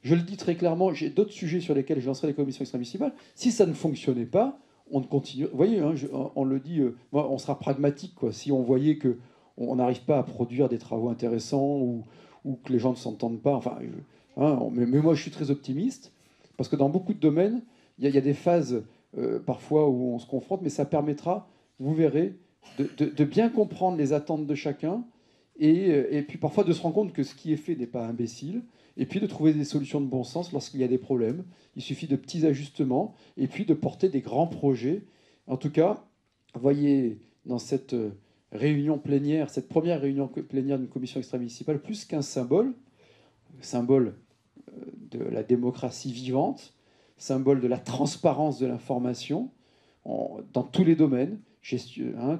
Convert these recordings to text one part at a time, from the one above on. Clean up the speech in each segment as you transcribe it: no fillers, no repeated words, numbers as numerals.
je le dis très clairement, j'ai d'autres sujets sur lesquels je lancerai les commissions extra-municipales. Si ça ne fonctionnait pas, on ne continue. Vous voyez, hein, on le dit, moi, on sera pragmatique, quoi. Si on voyait que on n'arrive pas à produire des travaux intéressants ou que les gens ne s'entendent pas, enfin, mais moi je suis très optimiste parce que dans beaucoup de domaines, il y a des phases parfois où on se confronte, mais ça permettra, vous verrez, de bien comprendre les attentes de chacun et puis parfois de se rendre compte que ce qui est fait n'est pas imbécile et puis de trouver des solutions de bon sens lorsqu'il y a des problèmes. Il suffit de petits ajustements et puis de porter des grands projets. En tout cas, voyez dans cette réunion plénière, cette première réunion plénière d'une commission extra-municipale, plus qu'un symbole, symbole de la démocratie vivante, symbole de la transparence de l'information dans tous les domaines,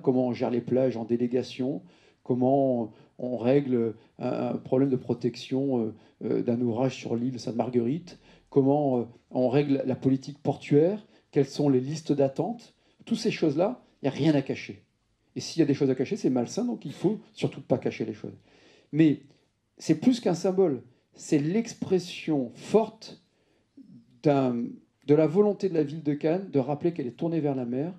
comment on gère les plages en délégation, comment on règle un problème de protection d'un ouvrage sur l'île Sainte-Marguerite, comment on règle la politique portuaire, quelles sont les listes d'attente. Toutes ces choses-là, il n'y a rien à cacher. Et s'il y a des choses à cacher, c'est malsain, donc il faut surtout pas cacher les choses. Mais c'est plus qu'un symbole, c'est l'expression forte de la volonté de la ville de Cannes de rappeler qu'elle est tournée vers la mer,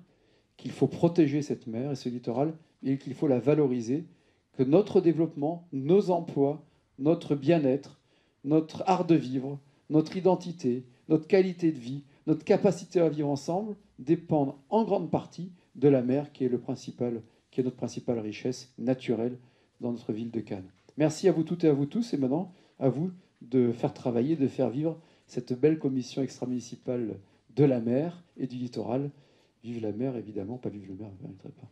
qu'il faut protéger cette mer et ce littoral, et qu'il faut la valoriser, que notre développement, nos emplois, notre bien-être, notre art de vivre, notre identité, notre qualité de vie, notre capacité à vivre ensemble dépendent en grande partie de la mer qui est notre principale richesse naturelle dans notre ville de Cannes. Merci à vous toutes et à vous tous, et maintenant à vous de faire travailler, de faire vivre cette belle commission extra-municipale de la mer et du littoral. Vive la mer, évidemment, pas vive le maire, ne pas.